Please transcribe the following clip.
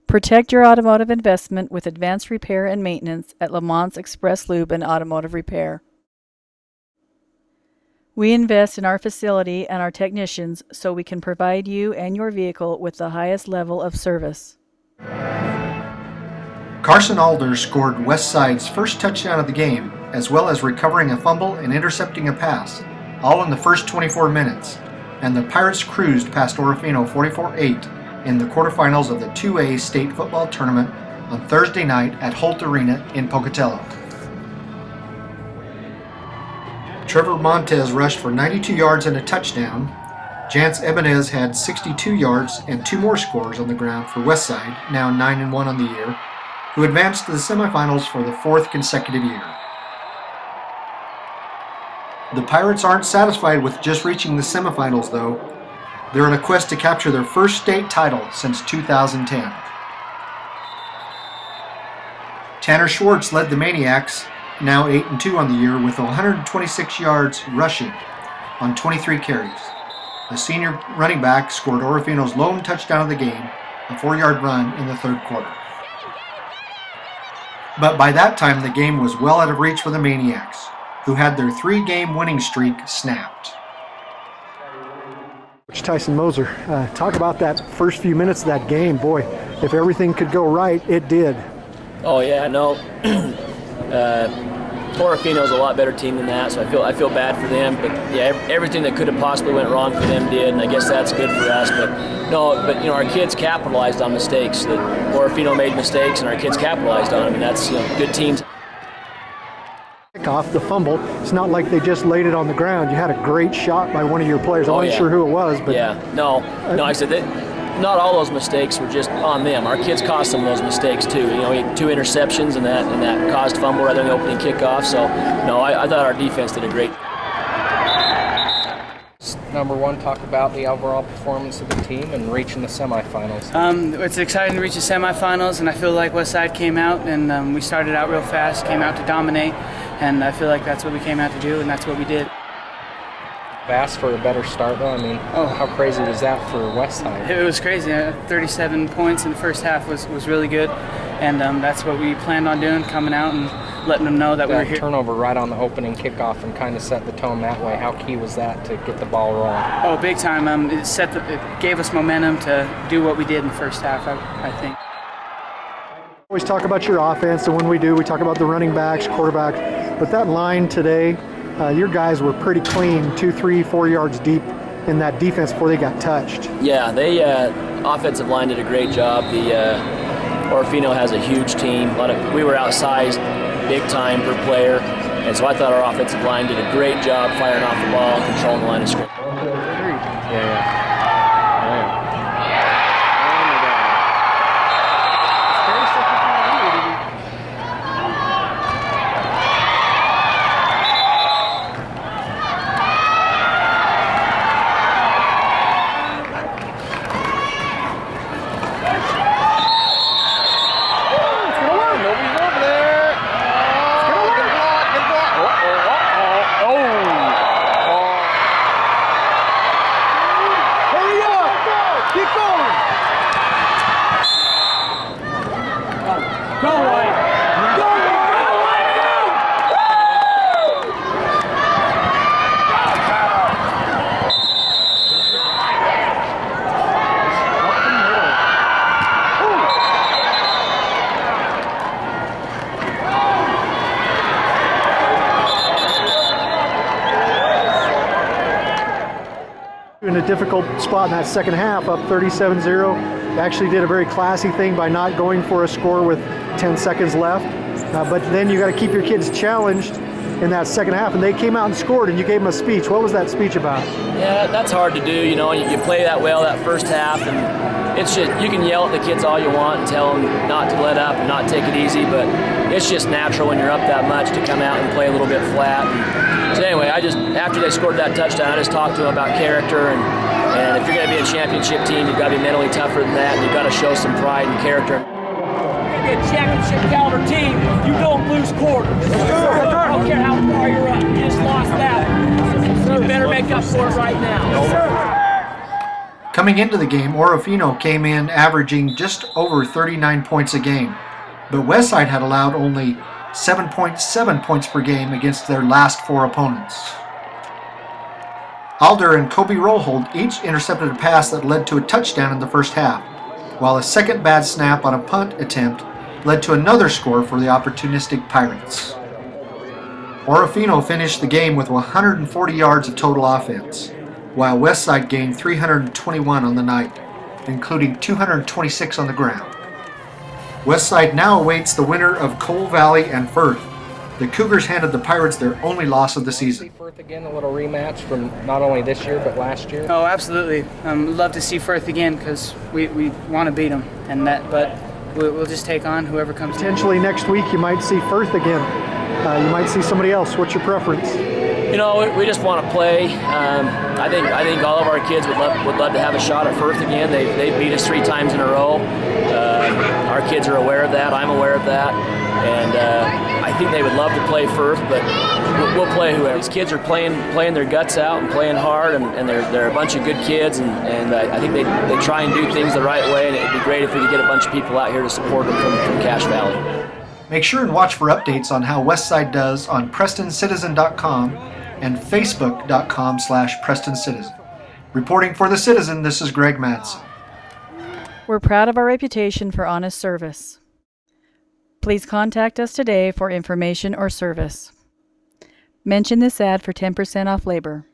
Protect your automotive investment with advanced repair and maintenance at Lamont's Express Lube and Automotive Repair. We invest in our facility and our technicians so we can provide you and your vehicle with the highest level of service. Carson Alder scored Westside's first touchdown of the game, as well as recovering a fumble and intercepting a pass, all in the first 24 minutes, and the Pirates cruised past Orofino 44-8 in the quarterfinals of the 2A state football tournament on Thursday night at Holt Arena in Pocatello. Trevor Montez rushed for 92 yards and a touchdown. Jance Ebenez had 62 yards and 2 more scores on the ground for Westside, now 9-1 on the year, who advanced to the semifinals for the 4th consecutive year. The Pirates aren't satisfied with just reaching the semifinals, though. They're on a quest to capture their first state title since 2010. Tanner Schwartz led the Maniacs, now 8-2 on the year, with 126 yards rushing on 23 carries. The senior running back scored Orofino's lone touchdown of the game, a 4-yard run in the third quarter. But by that time, the game was well out of reach for the Maniacs, who had their 3-game winning streak snapped. Coach Tyson Moser, talk about that first few minutes of that game. Boy, if everything could go right, it did. Oh yeah, no. Orofino's a lot better team than that, so I feel bad for them. But yeah, everything that could have possibly went wrong for them did, and I guess that's good for us. But our kids capitalized on mistakes. That Orofino made mistakes, and our kids capitalized on them, and that's good teams. Off the fumble, it's not like they just laid it on the ground. You had a great shot by one of your players. I wasn't sure who it was, but no, I said that. Not all those mistakes were just on them. Our kids caused some of those mistakes too. We had 2 interceptions and that caused fumble rather than the opening kickoff. So no, I thought our defense did a great. Number one, talk about the overall performance of the team and reaching the semifinals. It's exciting to reach the semifinals, and I feel like Westside came out and we started out real fast, came out to dominate, and I feel like that's what we came out to do, and that's what we did. Asked for a better start, though. I mean, how crazy was that for Westside? It was crazy. 37 points in the first half was really good, and that's what we planned on doing, coming out and letting them know that we were here. Turnover right on the opening kickoff and kind of set the tone that way. How key was that to get the ball rolling? Oh, big time. It gave us momentum to do what we did in the first half, I think. Always talk about your offense, and when we do, we talk about the running backs, quarterback. But that line today, your guys were pretty clean, 2, 3, 4 yards deep in that defense before they got touched. Yeah, they offensive line did a great job. The Orofino has a huge team. We were outsized big time per player, and so I thought our offensive line did a great job firing off the ball, controlling the line of scrimmage. Yeah. In a difficult spot in that second half, up 37-0. Actually did a very classy thing by not going for a score with 10 seconds left. But then you got to keep your kids challenged in that second half, and they came out and scored, and you gave them a speech. What was that speech about? Yeah, that's hard to do. You play that well that first half, and it's just, you can yell at the kids all you want and tell them not to let up and not take it easy, but it's just natural when you're up that much to come out and play a little bit flat. So anyway, after they scored that touchdown, I just talked to them about character, and if you're going to be a championship team, you've got to be mentally tougher than that, and you've got to show some pride and character. Be a championship caliber team, you don't lose quarters. I don't care how far you're up. You just lost that. You better make up for it right now. Coming into the game, Orofino came in averaging just over 39 points a game, but Westside had allowed only 7.7 points per game against their last 4 opponents. Alder and Kobe Rollhold each intercepted a pass that led to a touchdown in the first half, while a second bad snap on a punt attempt led to another score for the opportunistic Pirates. Orofino finished the game with 140 yards of total offense, while Westside gained 321 on the night, including 226 on the ground. Westside now awaits the winner of Coal Valley and Firth. The Cougars handed the Pirates their only loss of the season. Firth again, a little rematch from not only this year but last year. Oh, absolutely. Love to see Firth again because we want to beat them, but we'll just take on whoever comes. Potentially next week you might see Firth again. You might see somebody else. What's your preference? You know, we just want to play. I think all of our kids would love to have a shot at Firth again. They beat us 3 times in a row. Our kids are aware of that. I'm aware of that, and I think they would love to play Firth, but we'll play whoever. These kids are playing their guts out and playing hard, and they're a bunch of good kids, and I think they try and do things the right way, and it'd be great if we could get a bunch of people out here to support them from Cache Valley. Make sure and watch for updates on how Westside does on PrestonCitizen.com and Facebook.com/PrestonCitizen. Reporting for The Citizen, this is Greg Madsen. We're proud of our reputation for honest service. Please contact us today for information or service. Mention this ad for 10% off labor.